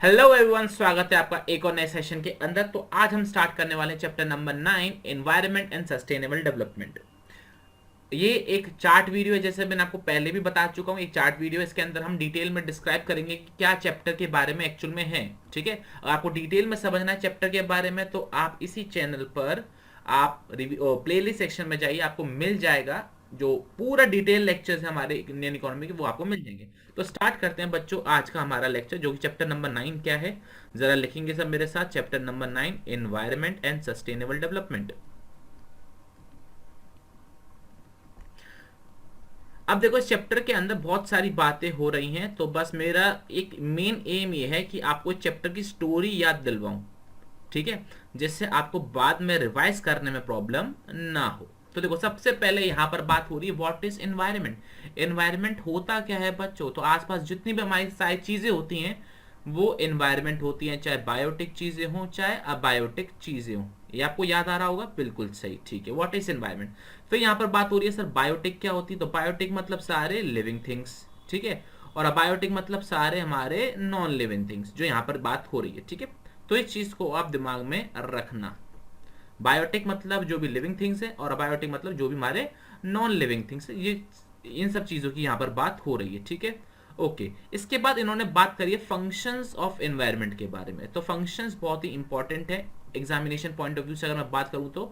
Hello everyone, स्वागत है आपका एक और नए सेशन के अंदर। तो आज हम स्टार्ट करने वाले हैं chapter number 9, environment and sustainable development. ये एक चार्ट वीडियो है, जैसे मैंने आपको पहले भी बता चुका हूँ। एक चार्ट वीडियो है, इसके अंदर हम डिटेल में डिस्क्राइब करेंगे कि क्या चैप्टर के बारे में एक्चुअल में है। ठीक है, अगर आपको डिटेल में समझना है चैप्टर के बारे में तो आप इसी चैनल पर आप प्लेलिस्ट सेक्शन में जाइए, आपको मिल जाएगा। जो पूरा डिटेल लेक्चर्स है हमारे इंडियन इकोनॉमी के, वो आपको मिल जाएंगे। तो स्टार्ट करते हैं बच्चों आज का हमारा लेक्चर, जो कि चैप्टर नंबर 9 क्या है, जरा लिखेंगे सब मेरे साथ। Chapter number 9, environment and sustainable development. अब देखो, इस चैप्टर के अंदर बहुत सारी बातें हो रही हैं, तो बस मेरा एक मेन एम ये है कि आपको इस चैप्टर की स्टोरी याद दिलवाऊं। ठीक है, जिससे आपको बाद में रिवाइज करने में प्रॉब्लम ना हो। तो देखो, सबसे पहले यहां पर बात हो रही है व्हाट इज एनवायरनमेंट। एनवायरनमेंट होता क्या है बच्चों? तो आसपास जितनी भी हमारी सारी चीजें होती हैं वो एनवायरनमेंट होती हैं, चाहे बायोटिक चीजें हों चाहे अबायोटिक चीजें हों। ये आपको याद आ रहा होगा, बिल्कुल सही। ठीक है, व्हाट इज एनवायरनमेंट। फिर यहाँ पर बात हो रही है सर बायोटिक क्या होती है? तो बायोटिक मतलब सारे लिविंग थिंग्स। ठीक है, और अबायोटिक मतलब सारे हमारे नॉन लिविंग थिंग्स, जो यहाँ पर बात हो रही है। ठीक है, तो इस चीज को आप दिमाग में रखना। बायोटिक मतलब जो भी लिविंग थिंग्स है, और अबायोटिक मतलब जो भी हमारे नॉन लिविंग थिंग्स है। ये इन सब चीजों की यहाँ पर बात हो रही है। ठीक है, ओके। इसके बाद इन्होंने बात करी है फंक्शंस ऑफ एनवायरनमेंट के बारे में। तो फंक्शंस बहुत ही इंपॉर्टेंट है एग्जामिनेशन पॉइंट ऑफ व्यू से। अगर मैं बात करूं तो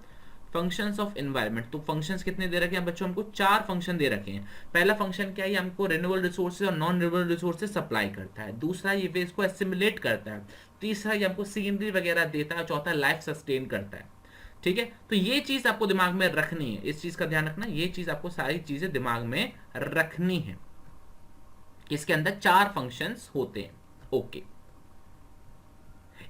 फंक्शंस ऑफ एनवायरनमेंट, तो फंक्शंस कितने दे रखे हैं बच्चों? हमको 4 फंक्शन दे रखे हैं। पहला फंक्शन क्या है? हमको रिन्यूएबल रिसोर्सेज और नॉन रिन्यूएबल रिसोर्सेज सप्लाई करता है। दूसरा, ये वेस्ट को एसिमुलेट करता है। तीसरा, ये हमको सीनरी वगैरह देता है। चौथा, लाइफ सस्टेन करता है। ठीक है, तो ये चीज आपको दिमाग में रखनी है, इस चीज का ध्यान रखना। ये चीज आपको सारी चीजें दिमाग में रखनी है। इसके अंदर 4 फंक्शंस होते हैं। ओके,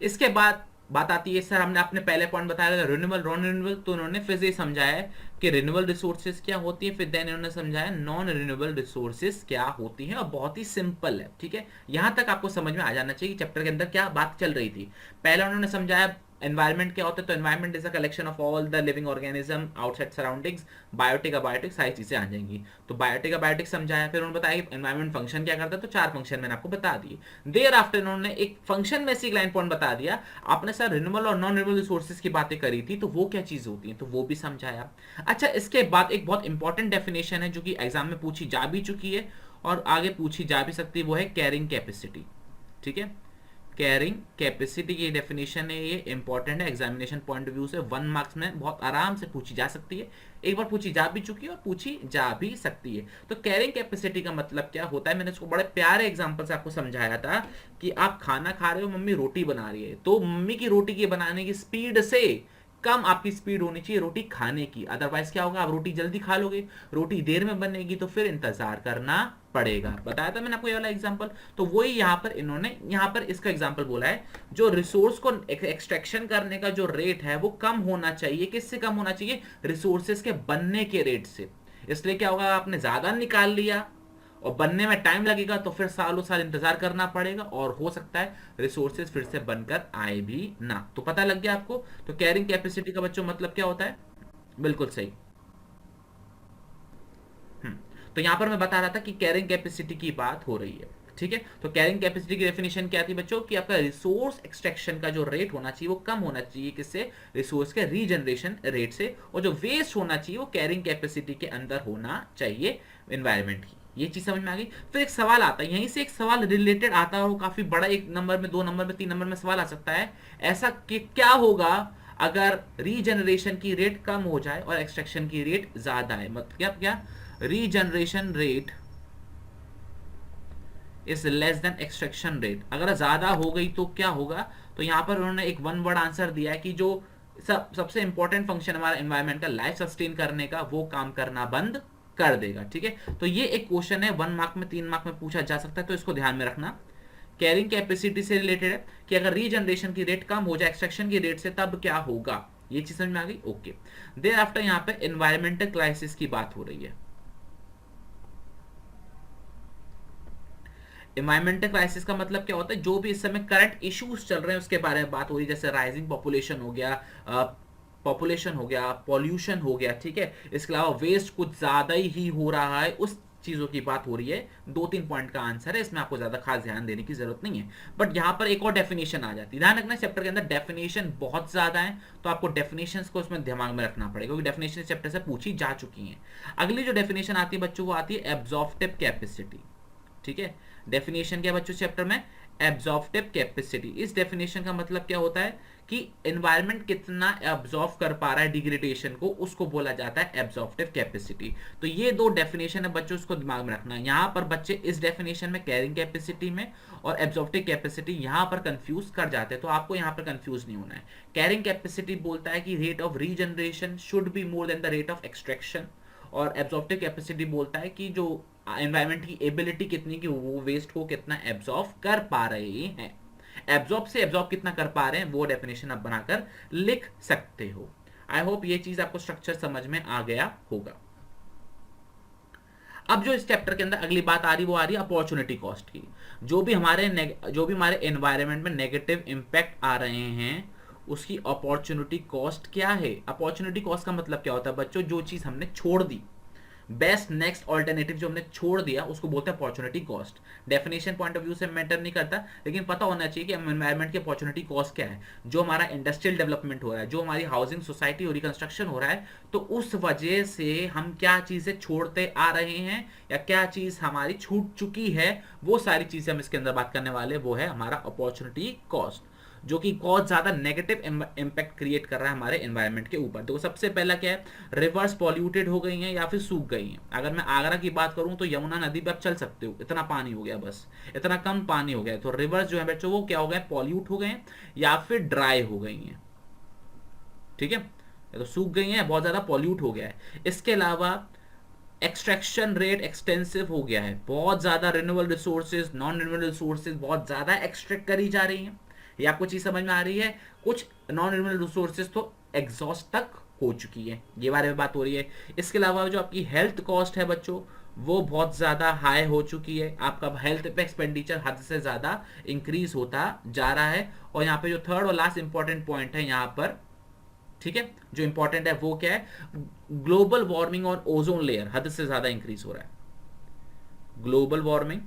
इसके बाद बात आती है सर, हमने अपने पहले पॉइंट बताया था रिन्यूएबल नॉन रिन्यूएबल, तो उन्होंने फिर से समझाया है कि रिन्यूएबल रिसोर्सेज क्या होती है। फिर देन इन्होंने समझाया नॉन रिन्यूएबल रिसोर्सेज क्या होती है, और बहुत ही सिंपल है। ठीक है, यहां तक आपको समझ में आ जाना चाहिए कि चैप्टर के अंदर क्या बात चल रही थी। पहले उन्होंने समझाया एनवायरनमेंट क्या होता है, तो environment is a collection of all the living organism outside surroundings. Biotic abiotic सारी चीजें आ जाएंगी। तो बायोटिक अबायोटिक समझाया, फिर उन्होंने बताया कि एनवायरनमेंट फंक्शन क्या करता है, तो 4 फंक्शन मैंने आपको बता दिए। देयर आफ्टर इन्होंने एक फंक्शन में से एक लाइन पॉइंट बता दिया। आपने सर रिन्यूएबल और नॉन रिन्यूएबल रिसोर्सेज की बातें करी थी, तो वो क्या चीज होती है, तो वो भी समझाया। अच्छा, इसके बाद एक बहुत इंपॉर्टेंट डेफिनेशन है जो कि एग्जाम में पूछी जा भी चुकी है और आगे पूछी जा भी सकती है, वो है कैरिंग कैपेसिटी। ठीक है, कैरिंग कैपेसिटी की डेफिनेशन है, ये इंपॉर्टेंट है एग्जामिनेशन पॉइंट ऑफ व्यू से। 1 मार्क्स में बहुत आराम से पूछी जा सकती है। एक बार पूछी जा भी चुकी है और पूछी जा भी सकती है। तो कैरिंग कैपेसिटी का मतलब क्या होता है? मैंने इसको बड़े प्यारे एग्जांपल से आपको समझाया था कि आप खाना खा रहे हो, मम्मी रोटी बना रही है, तो मम्मी की रोटी की बनाने की स्पीड से कम आपकी स्पीड होनी चाहिए रोटी खाने की। अदरवाइज क्या होगा, आप रोटी जल्दी खा लोगे, रोटी देर में बनेगी, तो फिर इंतजार करना पड़ेगा। बताया था मैंने आपको ये वाला एग्जांपल। तो वही यहाँ पर इन्होंने यहाँ पर इसका एग्जांपल बोला है। जो रिसोर्स को एक्सट्रैक्शन करने का जो रेट है वो कम होना चाहिए। किससे कम होना चाहिए? रिसोर्सेज के बनने के रेट से। इसलिए क्या होगा, आपने ज्यादा निकाल लिया और बनने में टाइम लगेगा, तो फिर सालों साल इंतजार करना पड़ेगा, और हो सकता है रिसोर्सेज फिर से बनकर आए भी ना। तो पता लग गया आपको। तो कैरिंग कैपेसिटी का बच्चों मतलब क्या होता है? बिल्कुल सही। हम्म, तो यहां पर मैं बता रहा था कि कैरिंग कैपेसिटी की बात हो रही है। ठीक है, तो कैरिंग कैपेसिटी की डेफिनेशन क्या थी बच्चों? कि आपका रिसोर्स एक्सट्रैक्शन का जो रेट होना चाहिए वो कम होना चाहिए। किससे? रिसोर्स के रीजनरेशन रेट से। और जो वेस्ट होना चाहिए वो कैरिंग कैपेसिटी के अंदर होना चाहिए एनवायरमेंट की। ये चीज समझ में आ गई। फिर एक सवाल आता है, यहीं से एक सवाल रिलेटेड आता है, वो काफी बड़ा, 1 नंबर में, 2 नंबर में, 3 नंबर में सवाल आ सकता है। ऐसा कि क्या होगा अगर रीजनरेशन की रेट कम हो जाए और एक्सट्रैक्शन की रेट ज्यादा है? मतलब क्या क्या regeneration rate is less than extraction rate, अगर ज्यादा हो गई तो क्या होगा? तो यहां पर उन्होंने एक 1 वर्ड आंसर दिया है कि जो सबसे इंपॉर्टेंट फंक्शन हमारा एनवायरमेंट का, लाइफ सस्टेन करने का, वो काम करना बंद कर देगा। ठीक है, तो ये एक क्वेश्चन है 1 मार्क में, 3 मार्क में पूछा जा सकता है, तो इसको ध्यान में रखना। कैरिंग कैपेसिटी से रिलेटेड है कि अगर रीजनरेशन की रेट कम हो जाए एक्सट्रैक्शन की रेट से, तब क्या होगा? ये चीज समझ में आ गई। ओके, देयर आफ्टर यहां पे एनवायरमेंटल क्राइसिस की बात हो रही है। एनवायरमेंटल क्राइसिस का मतलब क्या होता है? जो भी इस समय करंट इश्यूज चल रहे हैं उसके बारे में बात हो रही है, जैसे राइजिंग पॉपुलेशन हो गया, पॉपुलेशन हो गया, पॉल्यूशन हो गया, ठीक है, इसके अलावा वेस्ट कुछ ज्यादा ही हो रहा है, उस चीजों की बात हो रही है। 2-3 पॉइंट का आंसर है, इसमें आपको ज्यादा खास ध्यान देने की जरूरत नहीं है। बट यहाँ पर एक और डेफिनेशन आ जाती है, ध्यान रखना चैप्टर के अंदर डेफिनेशन बहुत ज्यादा है, तो आपको डेफिनेशंस को इसमें दिमाग में रखना पड़ेगा, क्योंकि डेफिनेशन चैप्टर से पूछी जा चुकी है। अगली जो डेफिनेशन आती है बच्चों, वो आती है एब्जॉर्प्टिव कैपेसिटी, ठीक है। डेफिनेशन क्या बच्चों चैप्टर में, एब्जॉर्प्टिव कैपेसिटी। इस डेफिनेशन का मतलब क्या होता है कि एनवायरनमेंट कितना एब्जॉर्ब कर पा रहा है डिग्रेडेशन को, उसको बोला जाता है एब्जॉर्प्टिव कैपेसिटी। तो ये दो डेफिनेशन है बच्चों, उसको दिमाग में रखना है। यहां पर बच्चे इस डेफिनेशन में कैरिंग कैपेसिटी में और एब्जॉर्प्टिव कैपेसिटी यहां पर कंफ्यूज कर जाते हैं, तो आपको यहां पर कंफ्यूज नहीं होना है। कैरिंग कैपेसिटी बोलता है कि rate of regeneration should be more than the rate of extraction, और एब्जॉर्प्टिव कैपेसिटी बोलता है कि जो एनवायरनमेंट की एबिलिटी कितनी कि वो वेस्ट को कितना एब्जॉर्ब कर पा रहे हैं। एब्जॉर्ब से एब्जॉर्ब कितना कर पा रहे हैं वो डेफिनेशन आप बनाकर लिख सकते हो। आई होप ये चीज आपको स्ट्रक्चर समझ में आ गया होगा। अब जो इस चैप्टर के अंदर अगली बात आ रही वो आ रही है अपॉर्चुनिटी कॉस्ट की। जो भी हमारे एनवायरनमेंट में नेगेटिव इंपैक्ट आ रहे हैं उसकी अपॉर्चुनिटी कॉस्ट क्या है। अपॉर्चुनिटी कॉस्ट का मतलब क्या होता है बच्चों, जो चीज हमने छोड़ दी, बेस्ट नेक्स्ट ऑल्टरनेटिव जो हमने छोड़ दिया उसको बोलते हैं opportunity cost. Definition point of view से मैटर नहीं करता, लेकिन पता होना चाहिए कि एनवायरनमेंट की अपॉर्चुनिटी कॉस्ट क्या है। जो हमारा इंडस्ट्रियल डेवलपमेंट हो रहा है, जो हमारी हाउसिंग सोसाइटी और रिकंस्ट्रक्शन हो रहा है, तो उस वजह से हम क्या चीजें छोड़ते आ रहे हैं या क्या चीज हमारी छूट चुकी है, वो सारी चीजें हम इसके अंदर बात करने वाले, वो है हमारा अपॉर्चुनिटी कॉस्ट, जो कि बहुत ज्यादा नेगेटिव इंपैक्ट क्रिएट कर रहा है हमारे एनवायरनमेंट के ऊपर। तो सबसे पहला क्या है, रिवर्स पॉल्यूटेड हो गई हैं या फिर सूख गई हैं। अगर मैं आगरा की बात करूं तो यमुना नदी पे आप चल सकते हो, इतना पानी हो गया, बस इतना कम पानी हो गया। तो रिवर्स जो है बच्चों वो क्या हो गए, पॉल्यूट हो गए हैं या फिर ड्राई हो गई हैं, ठीक है, तो सूख गई हैं, बहुत ज्यादा पॉल्यूट हो गया है। इसके अलावा एक्सट्रैक्शन रेट एक्सटेंसिव हो गया है, बहुत ज्यादा renewable resources, non renewable resources बहुत ज्यादा एक्सट्रैक्ट करी जा रही हैं। ये आपको चीज समझ में आ रही है। कुछ नॉन रिन्यूएबल रिसोर्सेज तो एग्जॉस्ट तक हो चुकी है, ये बारे में बात हो रही है। इसके अलावा जो आपकी हेल्थ कॉस्ट है बच्चों वो बहुत ज्यादा हाई हो चुकी है, आपका हेल्थ पे एक्सपेंडिचर हद से ज्यादा इंक्रीज होता जा रहा है। और यहाँ पे जो थर्ड और लास्ट इंपॉर्टेंट पॉइंट है यहाँ पर, ठीक है, जो इंपॉर्टेंट है वो क्या है, ग्लोबल वार्मिंग और ओजोन लेयर हद से ज्यादा इंक्रीज हो रहा है। ग्लोबल वार्मिंग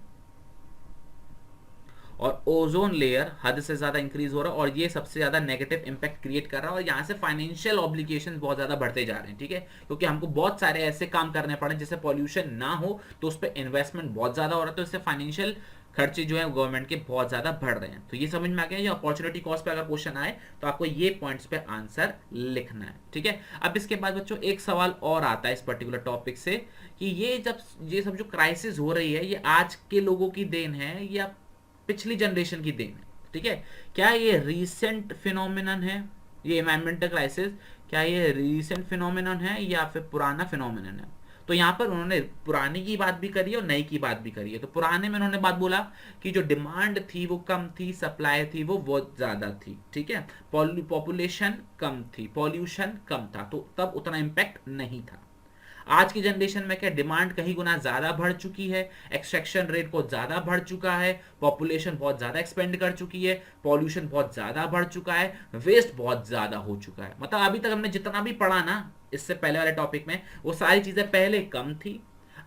और ओजोन लेयर हद से ज्यादा इंक्रीज हो रहा है, और ये सबसे ज्यादा नेगेटिव इंपैक्ट क्रिएट कर रहा है। और यहां से फाइनेंशियल ऑब्लिगेशन बहुत ज्यादा बढ़ते जा रहे हैं, ठीक है, क्योंकि हमको बहुत सारे ऐसे काम करने पड़े जिससे पॉल्यूशन ना हो, तो उस पर इन्वेस्टमेंट बहुत ज्यादा हो रहा है, तो इससे फाइनेंशियल खर्चे जो है गवर्नमेंट के बहुत ज्यादा बढ़ रहे हैं। तो ये समझ में आ गया, ये अपॉर्चुनिटी कॉस्ट पे अगर क्वेश्चन आए तो आपको ये पॉइंट्स पे आंसर लिखना है, ठीक है। अब इसके बाद बच्चों एक सवाल और आता है इस पर्टिकुलर टॉपिक से कि ये सब जो क्राइसिस हो रही है ये आज के लोगों की देन है या पिछली जनरेशन की देन है, ठीक है। क्या ये रीसेंट फिनोमिनन है, ये एनवायरमेंटल क्राइसिस, क्या ये रीसेंट फिनोमिनन है या फिर पुराना फिनोमिनन है। तो यहाँ पर उन्होंने पुरानी की बात भी करी है और नई की बात भी करी है। तो पुराने में उन्होंने बात बोला कि जो डिमांड थी वो कम थी, सप्लाई थी वो बहुत ज्यादा थी, ठीक है, पॉपुलेशन कम थी, पॉल्यूशन कम था, तो तब उतना इंपैक्ट नहीं था। आज की जनरेशन में क्या, डिमांड कहीं गुना ज्यादा बढ़ चुकी है, एक्सट्रैक्शन रेट बहुत ज्यादा बढ़ चुका है, पॉपुलेशन बहुत ज्यादा एक्सपेंड कर चुकी है, पॉल्यूशन बहुत ज्यादा बढ़ चुका है, वेस्ट बहुत ज्यादा हो चुका है। मतलब अभी तक हमने जितना भी पढ़ा ना इससे पहले वाले टॉपिक में, वो सारी चीजें पहले कम थी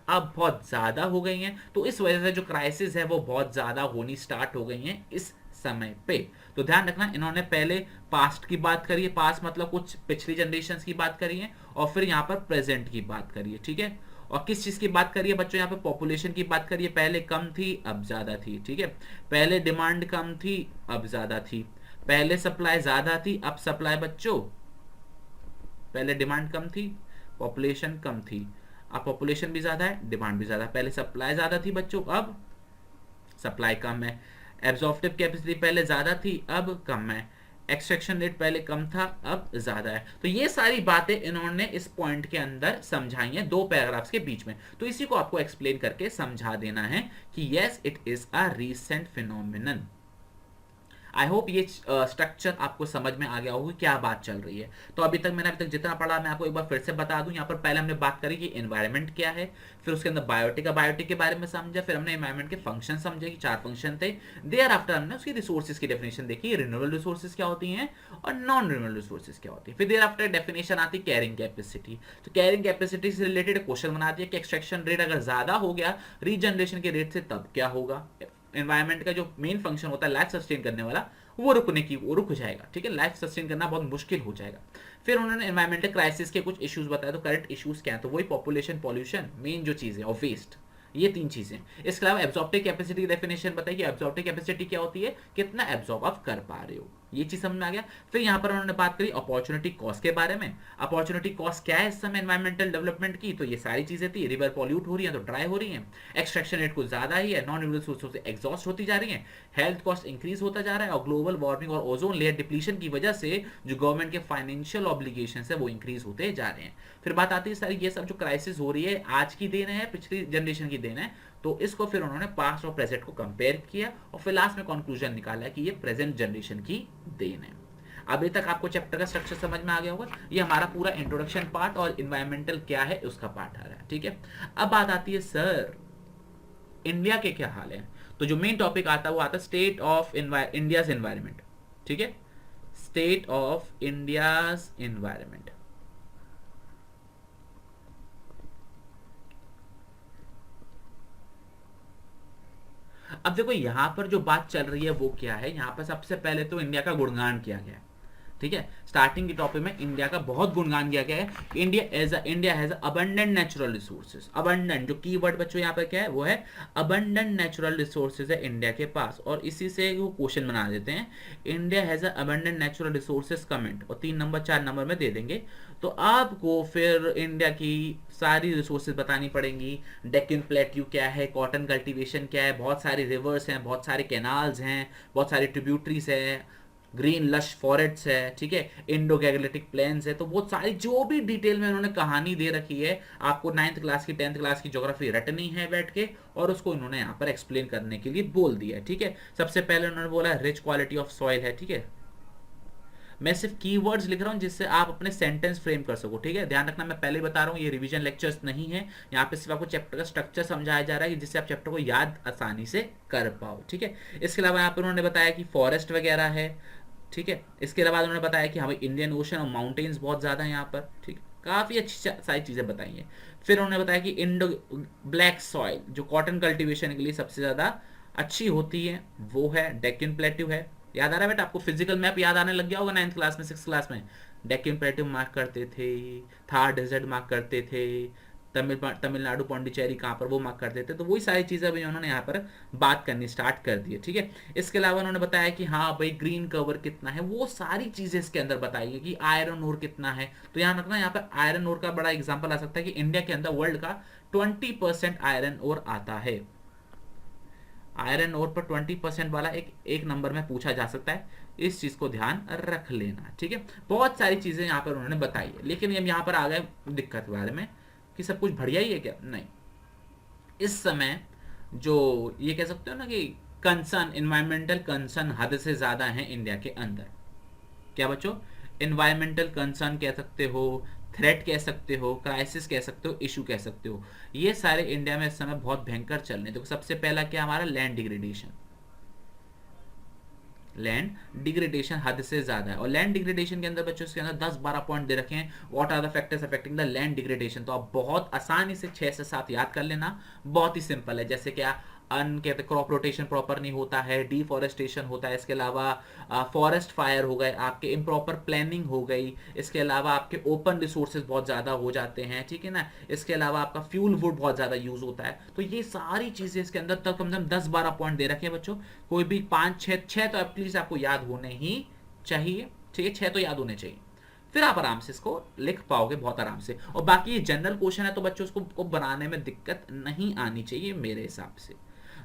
अब बहुत ज्यादा हो गई हैं। तो इस वजह से जो क्राइसिस है वो बहुत ज्यादा होनी स्टार्ट हो गई हैं इस समय पे। तो ध्यान रखना, इन्होंने पहले पास्ट की बात करी है, पास्ट मतलब कुछ पिछली जनरेशन की बात करी है, और फिर यहाँ पर प्रेजेंट की बात करी है, ठीक है। और किस चीज की बात करी है बच्चों, यहाँ पे पॉपुलेशन की बात करी है, पहले कम थी अब ज्यादा थी, ठीक है, पहले डिमांड कम थी अब ज्यादा थी, पहले सप्लाई ज्यादा थी अब सप्लाई बच्चों, पहले डिमांड कम थी पॉपुलेशन कम थी, अब पॉपुलेशन भी ज्यादा है डिमांड भी ज्यादा, पहले सप्लाई ज्यादा थी बच्चों अब सप्लाई कम है, एब्जॉर्प्टिव कैपेसिटी पहले ज्यादा थी अब कम है, एक्सट्रैक्शन रेट पहले कम था अब ज्यादा है। तो ये सारी बातें इन्होंने इस पॉइंट के अंदर समझाई हैं दो पैराग्राफ्स के बीच में। तो इसी को आपको एक्सप्लेन करके समझा देना है कि yes it is a recent phenomenon. I hope ये स्ट्रक्चर आपको समझ में आ गया होगा क्या बात चल रही है। तो अभी तक जितना पढ़ा मैं आपको एक बार फिर से बता दूं। यहाँ पर पहले हमने बात करी कि एनवायरनमेंट क्या है, फिर उसके अंदर बायोटिक के बारे में समझा, फिर हमने एनवायरनमेंट के फंक्शन समझे कि 4 फंक्शन थे। देयर आफ्टर हमने उसकी रिसोर्सेज की डेफिनेशन देखी, रिन्यूएबल रिसोर्सेज क्या होती हैं और नॉन रिन्यूएबल रिसोर्सेज क्या होती है। फिर देयर आफ्टर डेफिनेशन आती है कैरिंग कैपेसिटी। तो कैरिंग कैपेसिटी से रिलेटेड क्वेश्चन बना दिया कि एक्सट्रैक्शन रेट अगर ज्यादा हो गया रीजनरेशन के रेट से तब क्या होगा। एनवायरनमेंट का जो मेन फंक्शन होता है लाइफ सस्टेन करने वाला, वो रुक जाएगा। ठीक है, लाइफ सस्टेन करना बहुत मुश्किल हो जाएगा। फिर उन्होंने एनवायरमेंटल क्राइसिस के कुछ इश्यूज बताया। तो करंट इश्यूज क्या है, तो वही पॉपुलेशन, पॉल्यूशन, मेन जो चीज़ है और वेस्ट, ये 3 चीजें। इसके अलावा एब्जॉर्प्टिव कैपेसिटी की डेफिनेशन बताई कि एब्जॉर्प्टिव कैपेसिटी क्या होती है, कितना एब्जॉर्ब आप कर पा रहे हो, ये चीज समझ में आ गया। फिर यहाँ पर उन्होंने बात करी अपॉर्चुनिटी कॉस्ट के बारे में। अपॉर्चुनिटी कॉस्ट क्या है इस समय एनवायरमेंटल डेवलपमेंट की, तो ये सारी चीजें थी। रिवर पॉल्यूट हो रही है तो ड्राई हो रही है, एक्सट्रैक्शन रेट कुछ ज्यादा ही है, नॉन रिन्यूएबल सोर्सों से एग्जॉस्ट होती जा रही है, हेल्थ कॉस्ट इंक्रीज होता जा रहा है, और ग्लोबल वार्मिंग और ओजोन लेयर डिप्लीशन की वजह से जो गवर्नमेंट के फाइनेंशियल ऑब्लिगेशन है वो इंक्रीज होते जा रहे हैं। फिर बात आती है सारी ये सब जो क्राइसिस हो रही है आज की देन है, पिछली जनरेशन की देन है। तो इसको फिर उन्होंने पास्ट और प्रेजेंट को कंपेयर किया और फिर लास्ट में कंक्लूजन निकाला कि ये प्रेजेंट जनरेशन की देन है। अभी तक आपको चैप्टर का स्ट्रक्चर समझ में आ गया होगा। ये हमारा पूरा इंट्रोडक्शन पार्ट और इन्वायरमेंटल क्या है उसका पार्ट आ रहा है। ठीक है, अब बात आती है सर इंडिया के क्या हाल है। तो जो मेन टॉपिक आता है वो आता है स्टेट ऑफ इंडियाज एनवायरमेंट। ठीक है, स्टेट ऑफ इंडियाज एनवायरमेंट। अब देखो यहां पर जो बात चल रही है वो क्या है, यहां पर सबसे पहले तो इंडिया का गुणगान किया गया है। ठीक है, स्टार्टिंग के टॉपिक में इंडिया का बहुत गुणगान किया गया है। India has abundant natural resources. Abundant जो कीवर्ड बच्चों यहाँ पर क्या है वो है अबंडेंट नेचुरल रिसोर्सेज है इंडिया के पास, और इसी से वो क्वेश्चन बना देते हैं India has abundant natural resources comment, और 3 नंबर 4 नंबर में दे देंगे। तो आपको फिर इंडिया की सारी रिसोर्सेज बतानी पड़ेंगी। डेक्कन प्लेट्यू क्या है, कॉटन कल्टीवेशन क्या है, बहुत सारे रिवर्स हैं, बहुत सारे कैनाल्स हैं, बहुत सारे ट्रिब्यूटरीज हैं, ग्रीन लश फॉरेस्ट है। ठीक है, इंडो गैलेक्टिक प्लेन्स है। तो वो सारी जो भी डिटेल में उन्होंने कहानी दे रखी है, आपको 9th क्लास की 10th क्लास की ज्योग्राफी रटनी है बैठ के, और उसको इन्होंने यहाँ पर एक्सप्लेन करने के लिए बोल दिया है। ठीक है, सबसे पहले उन्होंने बोला रिच क्वालिटी ऑफ सॉइल है। ठीक है, मैं सिर्फ कीवर्ड्स लिख रहा हूं जिससे आप अपने सेंटेंस फ्रेम कर सको। ठीक है, ध्यान रखना मैं पहले बता रहा हूं ये रिवीजन लेक्चर्स नहीं है, यहाँ पे सिर्फ आपको चैप्टर का स्ट्रक्चर समझाया जा रहा है जिससे आप चैप्टर को याद आसानी से कर पाओ। ठीक है, इसके अलावा यहाँ पर उन्होंने बताया कि फॉरेस्ट वगैरह है। ठीक है, इसके अलावा उन्होंने बताया कि हमें इंडियन ओशन और माउंटेन्स बहुत ज़्यादा हैं यहाँ पर। ठीक है, काफ़ी अच्छी सारी चीज़ें बताई हैं। फिर उन्होंने बताया कि इंडो ब्लैक सॉइल जो कॉटन कल्टीवेशन के लिए सबसे ज़्यादा अच्छी होती है वो है डेक्कन प्लेट्यू है। याद आ रहा है बेटा आपको, फिजिकल मैप याद आने लग गया होगा 9th क्लास में, 6th क्लास में डेक्कन प्लेट्यू मार्क करते थे, थार डेजर्ट मार्क करते थे, तमिलनाडु पौंडीचेरी कहाँ पर वो मार्क करते थे। तो वही सारी चीज़ें भी उन्होंने यहाँ पर बात करनी स्टार्ट कर दी है। ठीक है, इसके अलावा उन्होंने बताया कि हाँ भाई ग्रीन कवर कितना है, वो सारी चीज़ें इसके अंदर बताई है कि आयरन ओर कितना है। तो यहाँ रखना, यहाँ पर आयरन ओर का बड़ा एग्जाम्पल आ सकता है कि इंडिया के अंदर वर्ल्ड का 20% आयरन ओर आता है। आयरन ओर पर 20% वाला एक नंबर में पूछा जा सकता है, इस चीज को ध्यान रख लेना। ठीक है, बहुत सारी चीजें यहाँ पर उन्होंने बताई है, लेकिन हम यहाँ पर आ गए दिक्कत के बारे में कि सब कुछ बढ़िया ही है क्या, नहीं। इस समय जो ये कह सकते हो ना कि कंसर्न, इन्वायरमेंटल कंसर्न हद से ज्यादा है इंडिया के अंदर। क्या बच्चों, इन्वायरमेंटल कंसर्न कह सकते हो, थ्रेट कह सकते हो, क्राइसिस कह सकते हो, इशू कह सकते हो, ये सारे इंडिया में इस समय बहुत भयंकर चल रहे हैं। तो सबसे पहला क्या हमारा लैंड डिग्रेडेशन। लैंड डिग्रेडेशन हद से ज्यादा है, और लैंड डिग्रेडेशन के अंदर बच्चों इसके अंदर 10-12 पॉइंट दे रखे हैं। What are the factors affecting the land degradation. तो आप बहुत आसानी से 6 से 7 याद कर लेना, बहुत ही सिंपल है। जैसे क्या कहते क्रॉप रोटेशन प्रॉपर नहीं होता है, डिफॉरेस्टेशन होता है, इसके अलावा फॉरेस्ट फायर हो गए, आपके इम्प्रॉपर प्लानिंग हो गई, इसके अलावा आपके ओपन रिसोर्सेज बहुत ज़्यादा हो जाते हैं। ठीक है ना, इसके अलावा आपका फ्यूल वुड बहुत ज़्यादा यूज़ होता है। तो ये सारी चीज़ें इसके अंदर तक कम से कम 10-12 पॉइंट दे रखे हैं बच्चों। कोई भी 5-6 तो एटलीस्ट आपको याद होने ही चाहिए। ठीक है, 6 तो याद होने चाहिए, फिर आप आराम से इसको लिख पाओगे बहुत आराम से। और बाकी ये जनरल क्वेश्चन है तो बच्चों उसको बनाने में दिक्कत नहीं आनी चाहिए मेरे हिसाब से।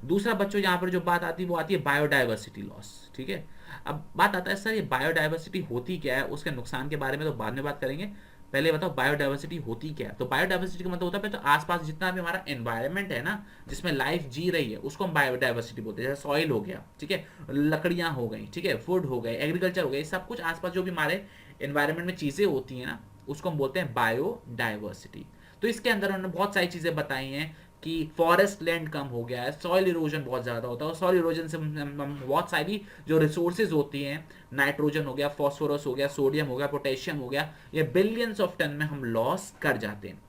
दूसरा बच्चों यहाँ पर जो बात आती है वो आती है बायोडाइवर्सिटी लॉस। ठीक है, अब बात आता है सर ये बायोडाइवर्सिटी होती क्या है, उसके नुकसान के बारे में तो बाद में बात करेंगे, पहले बताओ बायोडाइवर्सिटी होती क्या है। तो बायोडाइवर्सिटी का मतलब होता है तो आसपास जितना भी हमारा एनवायरनमेंट है ना, जिसमें लाइफ जी रही है, उसको हम बायोडाइवर्सिटी बोलते हैं। जैसे सॉइल हो गया, ठीक है, लकड़ियां हो गई, ठीक है, फूड हो गए, एग्रीकल्चर हो गया, सब कुछ आसपास जो भी हमारे एनवायरनमेंट में चीजें होती हैं ना, उसको हम बोलते हैं बायोडाइवर्सिटी। तो इसके अंदर उन्होंने बहुत सारी चीजें बताई हैं कि फॉरेस्ट लैंड कम हो गया है, सॉइल इरोजन बहुत ज़्यादा होता है, और सॉइल इरोजन से हम बहुत सारी जो रिसोर्सेज होती हैं, नाइट्रोजन हो गया, फॉस्फोरस हो गया, सोडियम हो गया, पोटेशियम हो गया, ये बिलियंस ऑफ टन में हम लॉस कर जाते हैं।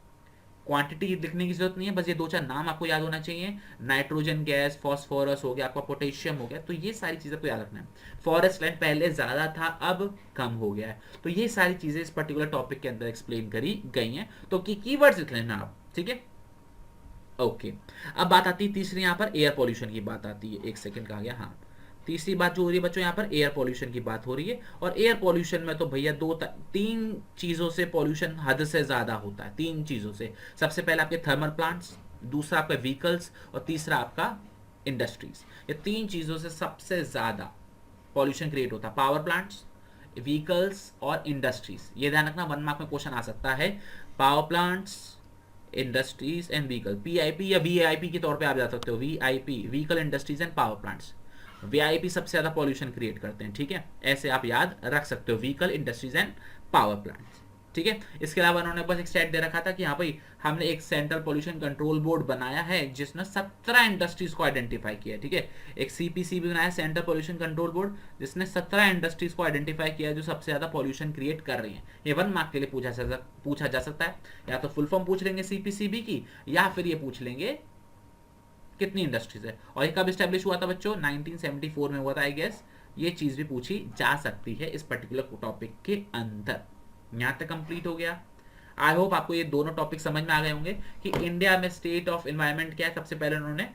क्वांटिटी लिखने की जरूरत नहीं है, बस ये दो चार नाम आपको याद होना चाहिए। नाइट्रोजन गैस, फॉस्फोरस हो गया, आपका पोटेशियम हो गया, तो ये सारी चीज़ें आपको याद रखना है। फॉरेस्ट लैंड पहले ज़्यादा था, अब कम हो गया है। तो ये सारी चीज़ें इस पर्टिकुलर टॉपिक के अंदर एक्सप्लेन करी गई हैं। तो कीवर्ड्स लिख लेना आप, ठीक है, ओके। अब बात आती है तीसरी, यहाँ पर एयर पॉल्यूशन की बात आती है। एक सेकंड कहा गया, हाँ, तीसरी बात जो हो रही है बच्चों, यहाँ पर एयर पॉल्यूशन की बात हो रही है। और एयर पॉल्यूशन में तो भैया तीन चीजों से पॉल्यूशन हद से ज्यादा होता है, तीन चीजों से। सबसे पहले आपके थर्मल प्लांट्स, दूसरा आपका व्हीकल्स, और तीसरा आपका इंडस्ट्रीज। ये तीन चीजों से सबसे ज्यादा पॉल्यूशन क्रिएट होता है। पावर प्लांट्स, व्हीकल्स और इंडस्ट्रीज। ये ध्यान रखना, 1 मार्क में क्वेश्चन आ सकता है। Power plants, industries and vehicle, PIP या वीआईपी के तौर पे आप जा सकते हो। VIP, vehicle, industries and power plants. VIP सबसे ज्यादा पॉल्यूशन क्रिएट करते हैं, ठीक है, ऐसे आप याद रख सकते हो, vehicle, industries and power plants, ठीक है। इसके अलावा उन्होंने बस एक स्टेट दे रखा था कि हाँ भाई, हमने एक सेंट्रल पॉल्यूशन कंट्रोल बोर्ड बनाया है जिसने 17 इंडस्ट्रीज को आइडेंटिफाई किया है, ठीक है। एक सीपीसी भी बनाया, सेंट्रल पॉल्यूशन कंट्रोल बोर्ड, जिसने 17 इंडस्ट्रीज को आइडेंटिफाई किया है जो सबसे ज्यादा पॉल्यूशन क्रिएट कर रही है। ये 1 मार्क के लिए पूछा जा सकता है। या तो फुल फॉर्म पूछ लेंगे सीपीसीबी की, या फिर ये पूछ लेंगे कितनी इंडस्ट्रीज है। और ये कब स्टैब्लिश हुआ था बच्चों, 1974 में हुआ था, आई गेस। ये चीज भी पूछी जा सकती है इस पर्टिकुलर टॉपिक के अंदर। यहां तक कंप्लीट हो गया। आई होप आपको ये दोनों टॉपिक समझ में आ गए होंगे कि इंडिया में स्टेट ऑफ एनवायरनमेंट क्या है। सबसे पहले उन्होंने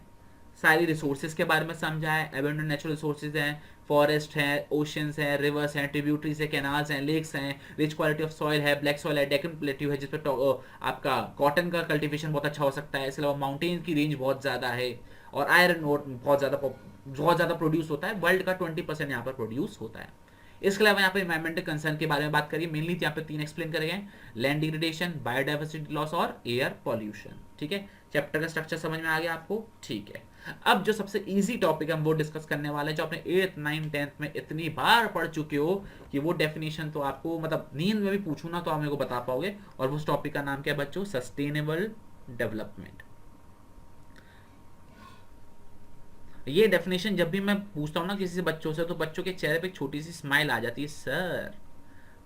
सारी रिसोर्सेज के बारे में समझा है। एबंडेंट नेचुरल रिसोर्सेज हैं, फॉरेस्ट है, ओशंस हैं, रिवर्स हैं, ट्रिब्यूटरीज है, कैनाल्स हैं, लेक्स हैं, रिच क्वालिटी ऑफ सॉइल है, ब्लैक सॉइल है, डेक्कन प्लेट्यू है जिस पर आपका कॉटन का कल्टीवेशन बहुत अच्छा हो सकता है। इसके अलावा माउंटेन की रेंज बहुत ज़्यादा है, और आयरन ओर बहुत ज़्यादा प्रोड्यूस होता है। वर्ल्ड का 20% यहाँ पर प्रोड्यूस होता है। इसके अलावा यहाँ पर इन्वायरमेंटल कंसर्न के बारे में बात करिए, मेनली यहाँ पे 3 एक्सप्लेन करे गए, लैंड डिग्रेडेशन, बायोडाइवर्सिटी लॉस और एयर पॉल्यूशन, ठीक है। चैप्टर का स्ट्रक्चर समझ में आ गया आपको, ठीक है। अब जो सबसे इजी टॉपिक हम वो डिस्कस करने वाले हैं, जो आपने 8th 9th 10th में इतनी बार पढ़ चुके हो कि वो डेफिनेशन तो आपको, मतलब नींद में भी पूछूं ना तो आप मेरे को बता पाओगे। और उस टॉपिक का नाम क्या है बच्चों, सस्टेनेबल डेवलपमेंट। ये डेफिनेशन जब भी मैं पूछता हूँ ना किसी से बच्चों से, तो बच्चों के चेहरे पे एक छोटी सी स्माइल आ जाती है। सर,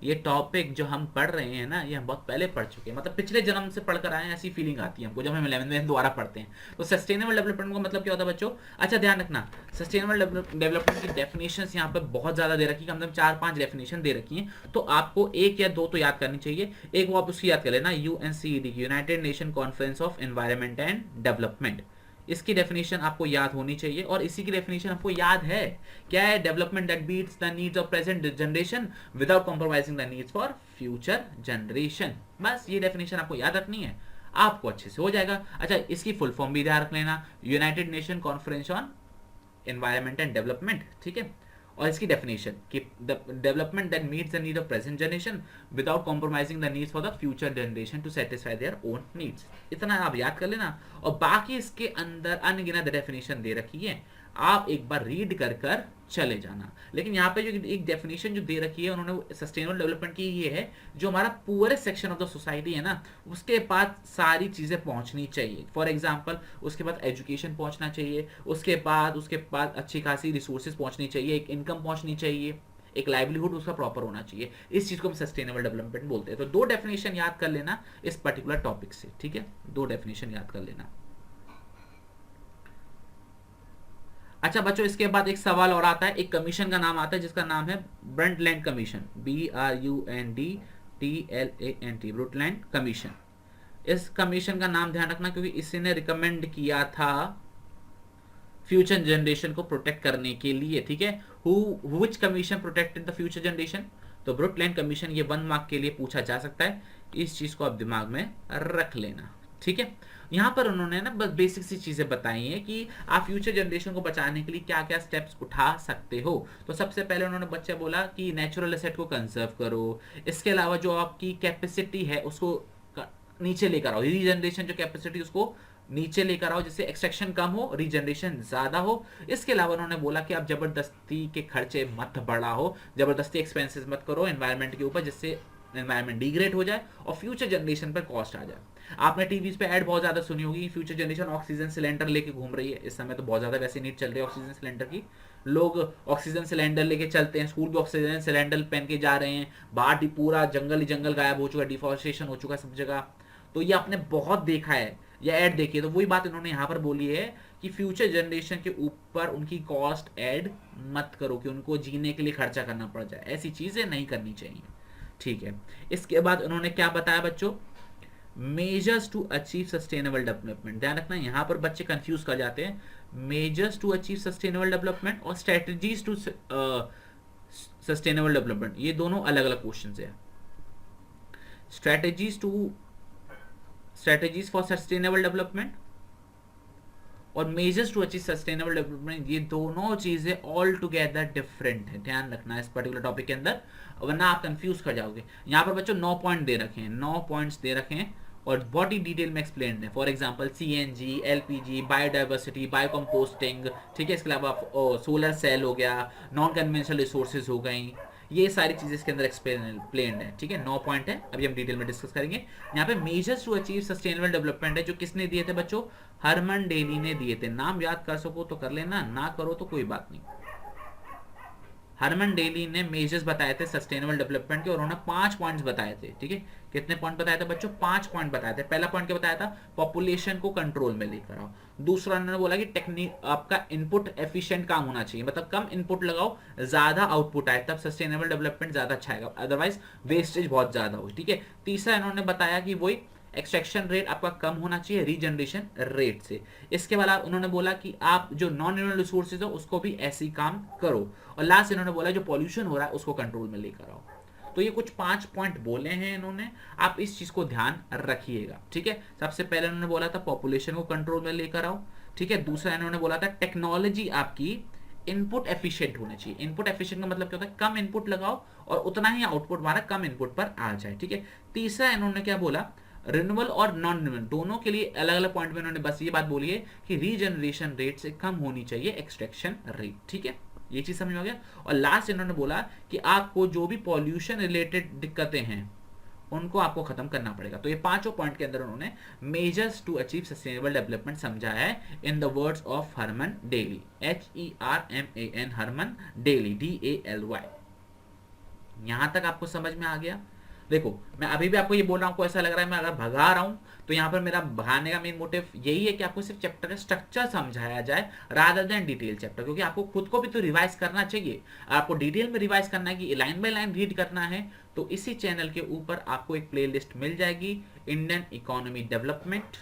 ये टॉपिक जो हम पढ़ रहे हैं ना, ये हम बहुत पहले पढ़ चुके हैं, मतलब पिछले जन्म से पढ़कर आए हैं, ऐसी फीलिंग आती है हमको जब हम 11th में दोबारा पढ़ते हैं। तो सस्टेनेबल डेवलपमेंट का मतलब क्या होता है बच्चों? अच्छा ध्यान रखना, सस्टेनेबल डेवलपमेंट की डेफिनेशंस यहाँ पे बहुत ज्यादा दे रखी है, मतलब 4-5 डेफिनेशन दे रखी है। तो आपको 1 या 2 तो याद करनी चाहिए। एक वो आप उसकी याद कर लेना, UNCED, United Nation Conference of Environment and Development. इसकी डेफिनेशन आपको याद होनी चाहिए, और इसी की डेफिनेशन आपको याद है क्या है, development that meets the needs of present generation without compromising the needs for future generation. बस ये डेफिनेशन आपको याद रखनी है, आपको अच्छे से हो जाएगा। अच्छा, इसकी फुल फॉर्म भी ध्यान रख लेना, United Nation Conference on Environment and Development, ठीक है। और इसकी डेफिनेशन कि the development that meets the need of present generation without compromising the needs for the future generation to satisfy their own needs. इतना आप याद कर लेना, और बाकी इसके अंदर अनगिनत डेफिनेशन दे रखी है, आप एक बार रीड कर कर चले जाना। लेकिन यहाँ पे जो एक डेफिनेशन जो दे रखी है उन्होंने सस्टेनेबल डेवलपमेंट की, ये है जो हमारा पूरे सेक्शन ऑफ द सोसाइटी है ना, उसके बाद सारी चीजें पहुंचनी चाहिए। फॉर एग्जांपल, उसके बाद एजुकेशन पहुंचना चाहिए, उसके बाद अच्छी खासी रिसोर्सेज पहुंचनी चाहिए, एक इनकम पहुंचनी चाहिए, एक लाइवलीहुड उसका प्रॉपर होना चाहिए। इस चीज को हम सस्टेनेबल डेवलपमेंट बोलते हैं। तो 2 डेफिनेशन याद कर लेना इस पर्टिकुलर टॉपिक से, ठीक है, 2 डेफिनेशन याद कर लेना। अच्छा बच्चों, इसके बाद एक सवाल और आता है, एक कमीशन का नाम आता है जिसका नाम है Brundtland commission, BRUNDTLANT, Brundtland commission. इस कमीशन का नाम ध्यान रखना क्योंकि इसी ने रिकमेंड किया था फ्यूचर जनरेशन को प्रोटेक्ट करने के लिए, ठीक है। Which commission protected the future generation? तो ब्रंटलैंड कमीशन, ये 1 मार्क के लिए पूछा जा सकता है, इस चीज को आप दिमाग में रख लेना, ठीक है। यहाँ पर उन्होंने ना बस बेसिक सी चीजें बताई हैं कि आप फ्यूचर जनरेशन को बचाने के लिए क्या क्या स्टेप्स उठा सकते हो। तो सबसे पहले उन्होंने बच्चे बोला कि नेचुरल एसेट को कंजर्व करो। इसके अलावा जो आपकी कैपेसिटी है उसको नीचे लेकर आओ, रीजनरेशन जो कैपेसिटी उसको नीचे लेकर आओ, जिससे एक्सट्रैक्शन कम हो, रीजनरेशन ज्यादा हो। इसके अलावा उन्होंने बोला कि आप जबरदस्ती के खर्चे मत बढ़ाओ, जबरदस्ती एक्सपेंसेस मत करो एनवायरनमेंट के ऊपर, जिससे एनवायरनमेंट डिग्रेड हो जाए और फ्यूचर जनरेशन पर कॉस्ट आ जाए। आपने टीवीज पे ऐड बहुत ज्यादा सुनी होगी, फ्यूचर जनरेशन ऑक्सीजन सिलेंडर लेके घूम रही है। इस समय तो बहुत ज्यादा वैसे नीड चल रही है ऑक्सीजन सिलेंडर की। लोग ऑक्सीजन सिलेंडर लेके चलते हैं, स्कूल भी ऑक्सीजन सिलेंडर पहन के जा रहे हैं, बाहर ही पूरा जंगल ही जंगल गायब हो चुका है, डिफॉरेस्टेशन हो चुका है सब जगह। तो ये आपने बहुत देखा है, या ऐड देखी है। तो वही बात इन्होंने यहाँ पर बोली है कि फ्यूचर जनरेशन के ऊपर उनकी कॉस्ट ऐड मत करो कि उनको जीने के लिए खर्चा करना पड़ जाए, ऐसी चीजें नहीं करनी चाहिए। ठीक है। इसके बाद उन्होंने क्या बताया बच्चों, measures to achieve sustainable development. ध्यान रखना यहाँ पर बच्चे कंफ्यूज कर जाते हैं, measures to achieve sustainable development और स्ट्रेटजीज टू सस्टेनेबल डेवलपमेंट, ये दोनों अलग अलग क्वेश्चन है। स्ट्रेटजीज फॉर सस्टेनेबल डेवलपमेंट और measures to achieve sustainable development, ये दोनों चीजें ऑल टुगेदर डिफरेंट है। ध्यान रखना इस पर्टिकुलर टॉपिक के अंदर, वरना आप कंफ्यूज कर जाओगे। यहाँ पर बच्चों 9 पॉइंट दे रखे हैं, 9 पॉइंट्स दे रखे हैं और बहुत ही डिटेल में एक्सप्लेन है। For example CNG, LPG, biodiversity, biocomposting, ठीक है। इसके अलावा सोलर सेल हो गया, नॉन कन्वेंशनल रिसोर्सेज हो गई, ये सारी चीजें इसके अंदर एक्सप्लेन है। ठीक है, 9 पॉइंट है, अभी हम डिटेल में डिस्कस करेंगे। यहाँ पे measures to achieve sustainable development है, जो किसने दिए थे बच्चों, हरमन डेली ने दिए थे। नाम याद कर सको तो कर लेना, ना करो तो कोई बात नहीं। हरमन डेली ने मेजर्स बताए थे सस्टेनेबल डेवलपमेंट के, और उन्होंने 5 पॉइंट्स बताए थे। ठीक है, कितने पॉइंट बताए थे बच्चों, 5 पॉइंट बताए थे। पहला पॉइंट क्या बताया था, पॉपुलेशन को कंट्रोल में लेकर आओ। दूसरा उन्होंने बोला कि टेक्निक आपका इनपुट एफिशिएंट काम होना चाहिए, मतलब कम इनपुट लगाओ, ज्यादा आउटपुट आए, तब सस्टेनेबल डेवलपमेंट ज्यादा अच्छा आएगा, अदरवाइज वेस्टेज बहुत ज्यादा हो। ठीक है। तीसरा इन्होंने बताया कि वही एक्सट्रैक्शन रेट आपका कम होना चाहिए रीजनरेशन रेट से। इसके बाद उन्होंने बोला कि आप जो नॉन रिन्यूएबल रिसोर्सेज हो उसको भी ऐसे ही काम करो। और लास्ट इन्होंने बोला जो पॉल्यूशन हो रहा है उसको कंट्रोल में लेकर आओ। तो ये कुछ 5 पॉइंट बोले हैं इन्होंने, आप इस चीज को ध्यान रखिएगा। ठीक है, सबसे पहले उन्होंने बोला था पॉपुलेशन को कंट्रोल में लेकर आओ। ठीक है, दूसरा इन्होंने बोला था टेक्नोलॉजी आपकी इनपुट एफिशिएंट होना चाहिए। इनपुट एफिशिएंट का मतलब क्या होता है, कम इनपुट लगाओ और उतना ही आउटपुट हमारा कम इनपुट पर आ जाए। ठीक है। तीसरा इन्होंने क्या बोला, रिन्यूएबल और नॉन रिन्यूएबल दोनों के लिए अलग अलग पॉइंट में उन्होंने बस ये बात बोली है कि रीजनरेशन रेट से कम होनी चाहिए एक्सट्रैक्शन रेट। ठीक है, ये चीज समझ में आ गया। और लास्ट इन्होंने बोला कि आपको जो भी पॉल्यूशन रिलेटेड दिक्कतें हैं उनको आपको खत्म करना पड़ेगा। तो ये 5 पॉइंट के अंदर उन्होंने measures to achieve sustainable development समझा है in the words of Herman Daly, HERMAN, Herman Daly, DALY। यहां तक आपको समझ में आ गया। देखो मैं अभी भी आपको ये बोल रहा हूँ, आपको ऐसा लग रहा है मैं अगर भगा रहा हूँ, तो यहाँ पर मेरा भगाने का मेन मोटिव यही है कि आपको सिर्फ चैप्टर का स्ट्रक्चर समझाया जाए रादर देन डिटेल चैप्टर, क्योंकि आपको खुद को भी तो रिवाइज करना चाहिए। आपको डिटेल में रिवाइज करना है कि लाइन बाय लाइन रीड करना है, तो इसी चैनल के ऊपर आपको एक प्लेलिस्ट मिल जाएगी, इंडियन इकोनॉमी डेवलपमेंट।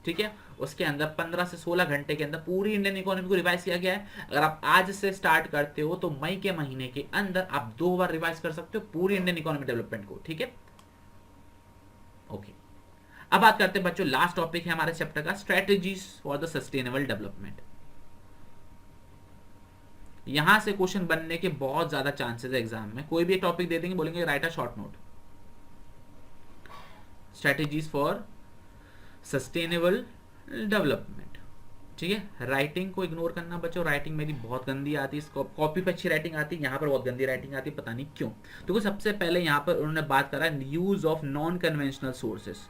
ठीक है, उसके अंदर 15 से 16 घंटे के अंदर पूरी इंडियन इकोनॉमी को रिवाइज किया गया है। अगर आप आज से स्टार्ट करते हो तो मई के महीने के अंदर आप 2 बार रिवाइज कर सकते हो पूरी इंडियन इकोनॉमी डेवलपमेंट को। ठीक है, ओके। अब बात करते हैं बच्चों, लास्ट टॉपिक है हमारे चैप्टर का, strategies for the sustainable development. यहां से क्वेश्चन बनने के बहुत ज्यादा चांसेस है एग्जाम में। कोई भी टॉपिक दे देंगे, बोलेंगे right a short note, strategies for sustainable development. ठीक है, राइटिंग को इग्नोर करना बच्चों, राइटिंग मेरी बहुत गंदी आती है, कॉपी पे अच्छी राइटिंग आती है, यहाँ पर बहुत गंदी राइटिंग आती है, पता नहीं क्यों। तो सबसे पहले यहाँ पर उन्होंने बात करा use of non conventional sources.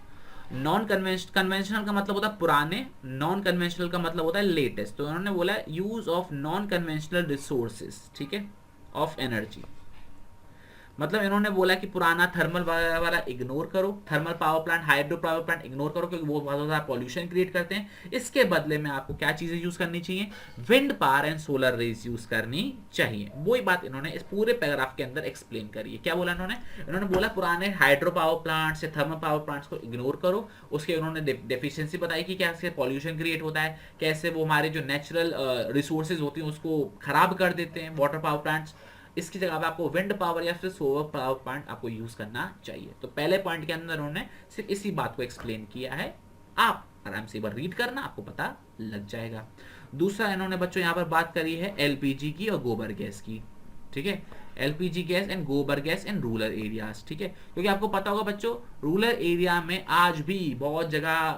Non conventional का मतलब होता है पुराने, नॉन कन्वेंशनल का मतलब होता है लेटेस्ट। तो उन्होंने बोला use of non conventional resources, ठीक है, ऑफ एनर्जी। मतलब इन्होंने बोला कि पुराना थर्मल वाला इग्नोर करो, thermal power plant, hydro power plant ignore करो, क्योंकि वो बहुत ज्यादा पॉल्यूशन क्रिएट करते हैं। इसके बदले में आपको क्या चीजें यूज करनी चाहिए, wind power and solar rays use करनी चाहिए। वही बात इन्होंने इस पूरे पैराग्राफ के अंदर एक्सप्लेन करी है। क्या बोला इन्होंने बोला पुराने हाइड्रो पावर प्लांट से थर्मल पावर प्लांट्स को इग्नोर करो। उसके उन्होंने डेफिशिएंसी बताई कि कैसे पॉल्यूशन क्रिएट होता है, कैसे वो हमारे जो नेचुरल रिसोर्सेज होती हैं उसको खराब कर देते हैं वाटर पावर प्लांट्स। इसकी जगह पे आपको विंड पावर या फिर सोलर पावर प्लांट आपको यूज करना चाहिए। तो पहले पॉइंट के अंदर उन्होंने सिर्फ इसी बात को एक्सप्लेन किया है। आप आराम से एक बार रीड करना, आपको पता लग जाएगा। दूसरा इन्होंने बच्चों यहाँ पर बात करी है एलपीजी की और गोबर गैस की, ठीक है, एलपीजी गैस एंड गोबर गैस इन रूरल एरियाज, ठीक है, क्योंकि आपको पता होगा बच्चों रूरल एरिया में आज भी बहुत जगह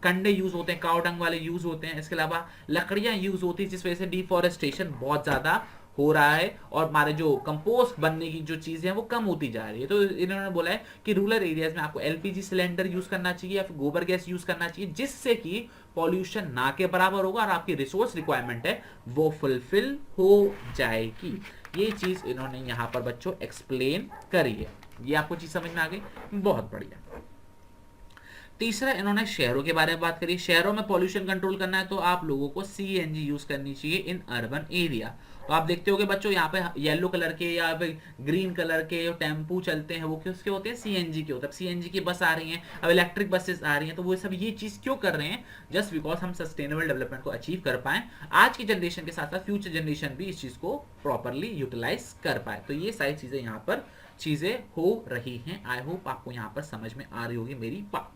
कंडे यूज होते हैं, काव डंग वाले यूज होते हैं, इसके अलावा लकड़ियां यूज होती है, जिस वजह से डिफॉरेस्टेशन बहुत ज्यादा हो रहा है और हमारे जो कंपोस्ट बनने की जो चीजें हैं वो कम होती जा रही है। तो इन्होंने बोला है कि रूरल एरियाज में आपको एलपीजी सिलेंडर यूज करना चाहिए या फिर गोबर गैस यूज करना चाहिए, जिससे कि पॉल्यूशन ना के बराबर होगा और आपकी रिसोर्स रिक्वायरमेंट है वो फुलफिल हो जाएगी। ये चीज इन्होंने यहाँ पर बच्चों एक्सप्लेन करी है। ये आपको चीज समझ में आ गई, बहुत बढ़िया। तीसरा इन्होंने शहरों के बारे में बात करी। शहरों में पॉल्यूशन कंट्रोल करना है तो आप लोगों को सीएनजी यूज करनी चाहिए इन अर्बन एरिया। तो आप देखते होगे बच्चों यहाँ पे येलो कलर के या फिर ग्रीन कलर के टेम्पू चलते हैं, वो किसके होते हैं, सीएनजी के होते हैं। सीएनजी की बस आ रही हैं, अब इलेक्ट्रिक बसेस आ रही हैं, तो वो सब ये चीज क्यों कर रहे हैं, जस्ट बिकॉज हम सस्टेनेबल डेवलपमेंट को अचीव कर पाए, आज की जनरेशन के साथ साथ फ्यूचर जनरेशन भी इस चीज को प्रॉपरली यूटिलाइज कर पाए। तो ये सारी चीजें यहाँ पर चीजें हो रही हैं। आई होप आपको यहाँ पर समझ में आ रही होगी मेरी बात,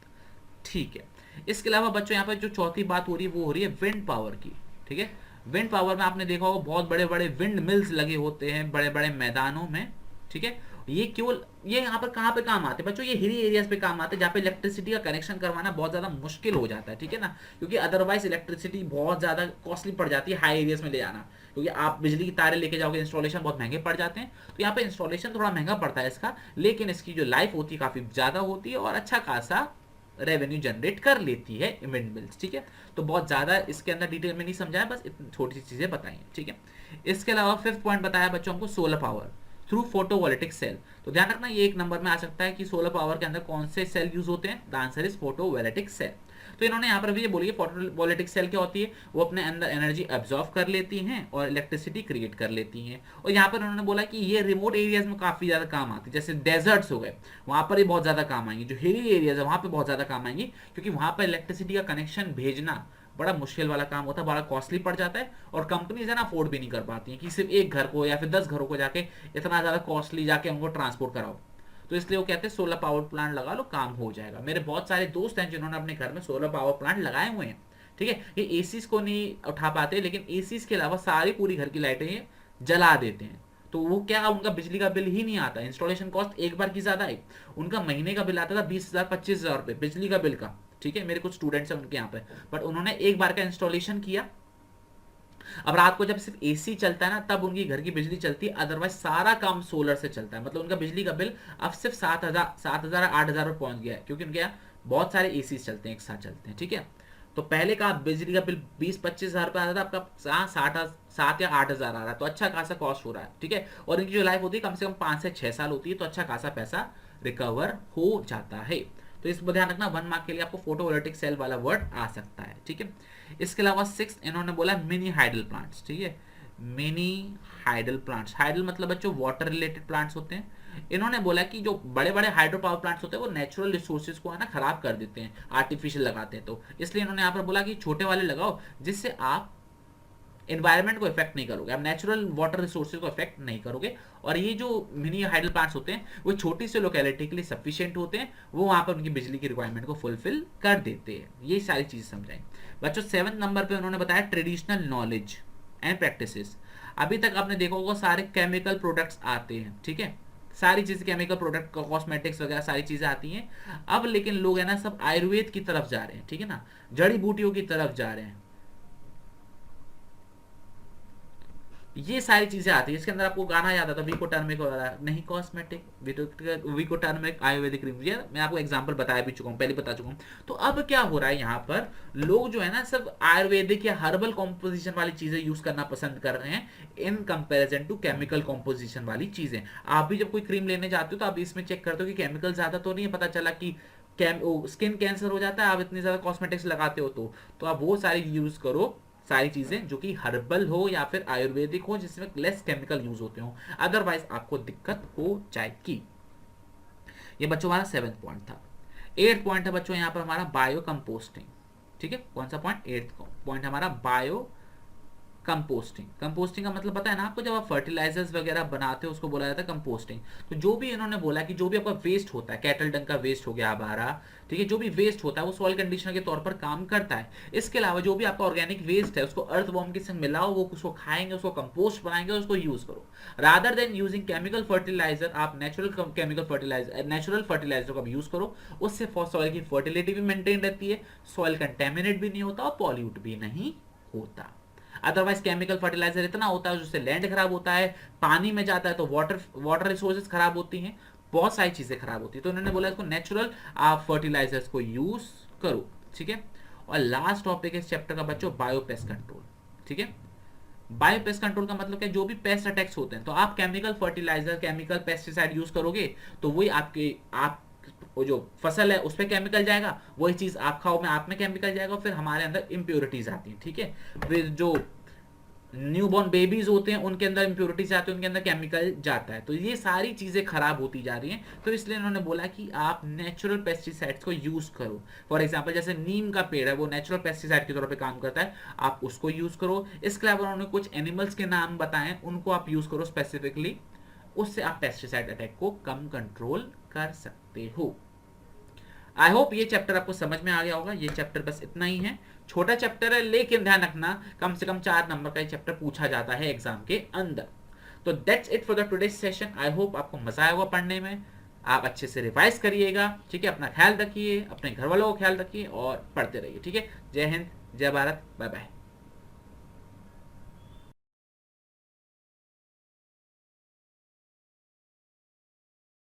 ठीक है। इसके अलावा बच्चों यहाँ पर जो चौथी बात हो रही है वो हो रही है विंड पावर की, ठीक है। विंड पावर में आपने देखा होगा बहुत बड़े बड़े विंड मिल्स लगे होते हैं बड़े बड़े मैदानों में, ठीक है। ये केवल ये यहाँ पर कहाँ पे काम आते हैं बच्चों, ये हिली एरियाज पे काम आते हैं जहाँ पे इलेक्ट्रिसिटी का कनेक्शन करवाना बहुत ज्यादा मुश्किल हो जाता है, ठीक है ना, क्योंकि अदरवाइज इलेक्ट्रिसिटी बहुत ज्यादा कॉस्टली पड़ जाती है हाई एरियाज में ले जाना, क्योंकि आप बिजली की तारे लेके जाओगे, इंस्टॉलेशन बहुत महंगे पड़ जाते हैं। तो यहाँ पे इंस्टॉलेशन थोड़ा महंगा पड़ता है इसका, लेकिन इसकी जो लाइफ होती है काफी ज्यादा होती है और अच्छा खासा रेवेन्यू जनरेट कर लेती है विंड मिल्स, ठीक है। तो बहुत ज्यादा इसके अंदर डिटेल में नहीं समझाया, बस इतनी छोटी सी चीजें बताई हैं, ठीक है। इसके अलावा फिफ्थ पॉइंट बताया बच्चों हमको solar power through photovoltaic cell. तो ध्यान रखना ये एक नंबर में आ सकता है कि सोलर पावर के अंदर कौन से सेल यूज होते हैं, the answer is photovoltaic cell. तो इन्होंने यहाँ पर भी ये बोली है फोटोवोल्टिक सेल क्या होती है, वो अपने अंदर एनर्जी एब्जॉर्व कर लेती हैं और इलेक्ट्रिसिटी क्रिएट कर लेती हैं। और यहाँ पर उन्होंने बोला कि ये रिमोट एरियाज में काफी ज्यादा काम आती है, जैसे डेजर्ट्स हो गए वहां पर ही बहुत ज्यादा काम आएंगी, जो हिली एरियाज है वहां पर बहुत ज्यादा काम आएंगी, क्योंकि वहां पर इलेक्ट्रिसिटी का कनेक्शन भेजना बड़ा मुश्किल वाला काम होता है, बड़ा कॉस्टली पड़ जाता है और कंपनीज है ना अफोर्ड भी नहीं कर पाती हैं कि सिर्फ एक घर को या फिर 10 घरों को जाके इतना ज्यादा कॉस्टली जाके उनको ट्रांसपोर्ट कराओ। तो इसलिए वो कहते हैं सोलर पावर प्लांट लगा लो, काम हो जाएगा। मेरे बहुत सारे दोस्त हैं जिन्होंने अपने घर में सोलर पावर प्लांट लगाए हुए हैं, ठीक है। ये एसीज को नहीं उठा पाते, लेकिन एसीज के अलावा सारी पूरी घर की लाइटें ये जला देते हैं। तो वो क्या, उनका बिजली का बिल ही नहीं आता, इंस्टॉलेशन कॉस्ट एक बार की ज्यादा है, उनका महीने का बिल आता था 20,000 25,000 रुपए बिजली का बिल का, ठीक है। मेरे कुछ स्टूडेंट्स हैं उनके यहाँ पे, बट उन्होंने एक बार का इंस्टॉलेशन किया। अब रात को जब सिर्फ एसी चलता है ना तब उनकी घर की बिजली चलती है, अदरवाइज सारा काम सोलर से चलता है। मतलब उनका बिजली का बिल अब सिर्फ 7,000 8,000 रुपये पहुंच गया है, क्योंकि उनके यहाँ बहुत सारे एसी चलते हैं, एक साथ चलते हैं, ठीक है। तो पहले का बिजली का बिल 20-25,000 रुपये आता था, आपका 7 या 8,000 आ रहा है, तो अच्छा खासा कॉस्ट हो रहा है, ठीक है। और इनकी जो लाइफ होती है कम से कम 5 से 6 साल होती है, तो अच्छा खासा पैसा रिकवर हो जाता है। तो इसको ध्यान रखना, 1 मार्क के लिए आपको फोटोवोल्टिक सेल वाला वर्ड आ सकता है, ठीक है। इसके अलावा 6 इन्होंने बोला मिनी हाइडल प्लांट्स, ठीक है। मिनी हाइडल प्लांट्स, हाइडल मतलब बच्चों वाटर रिलेटेड प्लांट्स होते हैं। इन्होंने बोला कि जो बड़े बड़े हाइड्रो पावर प्लांट्स होते हैं वो नेचुरल रिसोर्सेज को है ना खराब कर देते हैं, आर्टिफिशियल लगाते हैं, तो इसलिए इन्होंने यहाँ पर बोला कि छोटे वाले लगाओ जिससे आप एनवायरनमेंट को इफेक्ट नहीं करोगे, आप नेचुरल वाटर रिसोर्सेज को इफेक्ट नहीं करोगे। और ये जो मिनी हाइडल प्लांट्स होते हैं वो छोटी सी लोकेलिटी के लिए सफिशिएंट होते हैं, वो वहां पर उनकी बिजली की रिक्वायरमेंट को फुलफिल कर देते हैं। ये सारी चीजें समझाएं बच्चों। 7 नंबर पे उन्होंने बताया ट्रेडिशनल नॉलेज एंड प्रैक्टिसेस। अभी तक आपने देखा होगा सारे केमिकल प्रोडक्ट्स आते हैं, ठीक है, सारी चीजें केमिकल प्रोडक्ट कॉस्मेटिक्स वगैरह सारी चीजें आती हैं। अब लेकिन लोग है ना सब आयुर्वेद की तरफ जा रहे हैं, ठीक है ना, जड़ी बूटियों की तरफ जा रहे हैं, ये सारी चीजें आती है। इसके अंदर आपको गाना याद आता वीको टर्मिक वगैरह, नहीं कॉस्मेटिक वीको टर्मिक आयुर्वेदिक क्रीम, ये मैं आपको एग्जांपल बताया भी चुका हूँ, पहले बता चुका हूँ। तो अब क्या हो रहा है यहाँ पर, लोग जो है ना सब आयुर्वेदिक या हर्बल कॉम्पोजिशन वाली चीजें यूज करना पसंद कर रहे हैं in comparison to chemical composition वाली चीजें। आप भी जब कोई क्रीम लेने जाते हो तो आप इसमें चेक करते हो कि केमिकल ज्यादा तो नहीं है, पता चला कि स्किन कैंसर हो जाता है आप इतनी ज्यादा कॉस्मेटिक्स लगाते हो, तो आप वो सारी यूज करो, सारी चीजें जो कि हर्बल हो या फिर आयुर्वेदिक हो जिसमें लेस केमिकल यूज होते हो, अदरवाइज आपको दिक्कत हो जाएगी। ये बच्चों हमारा 7th पॉइंट था। 8th पॉइंट है बच्चों यहाँ पर हमारा बायो कंपोस्टिंग, ठीक है। कौन सा पॉइंट, 8th पॉइंट हमारा बायो कंपोस्टिंग। कंपोस्टिंग का मतलब पता है ना आपको, जब आप फर्टिलाइजर्स वगैरह बनाते हो उसको बोला जाता है कंपोस्टिंग। तो जो भी इन्होंने बोला कि जो भी आपका वेस्ट होता है, कैटल डंग का वेस्ट हो गया हमारा, ठीक है, जो भी वेस्ट होता है वो सॉइल कंडीशनर के तौर पर काम करता है। इसके अलावा जो भी आपका ऑर्गेनिक वेस्ट है उसको अर्थ वॉर्म के संग मिलाओ, वो उसको खाएंगे, उसको कंपोस्ट बनाएंगे और उसको यूज करो। Rather than using chemical fertiliser, आप natural chemical fertiliser, natural fertiliser का यूज करो। उससे सॉइल की फर्टिलिटी भी मेंटेन रहती है, सॉइल कंटेमिनेट भी नहीं होता और पॉल्यूट भी नहीं होता। अदरवाइज केमिकल फर्टिलाइजर इतना होता है जिससे लैंड खराब होता है, पानी में जाता है तो वाटर रिसोर्सेज खराब होती हैं, बहुत सारी चीजें खराब होती है। तो उन्होंने बोला इसको नेचुरल आप फर्टिलाइजर्स को यूज करो, ठीक है। और लास्ट टॉपिक है इस चैप्टर का बच्चों, बायोपेस्ट कंट्रोल, ठीक है। बायोपेस्ट कंट्रोल का मतलब क्या, जो भी पेस्ट अटैक्स होते हैं तो आप chemical fertiliser, chemical pesticide use करोगे तो वही आपके आप वो जो फसल है उस पर केमिकल जाएगा, वही चीज आप खाओ में आप में केमिकल जाएगा, फिर हमारे अंदर इम्प्योरिटीज आती हैं, ठीक है। फिर जो न्यूबॉर्न बेबीज होते हैं उनके अंदर इंप्योरिटीज आती है, उनके अंदर केमिकल जाता है, तो ये सारी चीजें खराब होती जा रही हैं। तो इसलिए उन्होंने बोला कि आप नेचुरल पेस्टिसाइड्स को यूज करो। फॉर एग्जांपल जैसे नीम का पेड़ है वो नेचुरल पेस्टिसाइड के तौर पे काम करता है, आप उसको यूज करो। इसके अलावा उन्होंने कुछ एनिमल्स के नाम बताए, उनको आप यूज करो स्पेसिफिकली, उससे आप पेस्टिसाइड अटैक को कम कंट्रोल कर सकते हो। आई होप ये चैप्टर आपको समझ में आ गया होगा। ये चैप्टर बस इतना ही है, छोटा चैप्टर है, लेकिन ध्यान रखना कम से कम 4 नंबर का ये चैप्टर पूछा जाता है एग्जाम के अंदर। तो that's it for the today session. I hope आपको मजा आया होगा पढ़ने में, आप अच्छे से रिवाइज करिएगा, ठीक है। अपना ख्याल रखिए, अपने घर वालों का ख्याल रखिए और पढ़ते रहिए, ठीक है। जय हिंद, जय भारत, बाय बाय।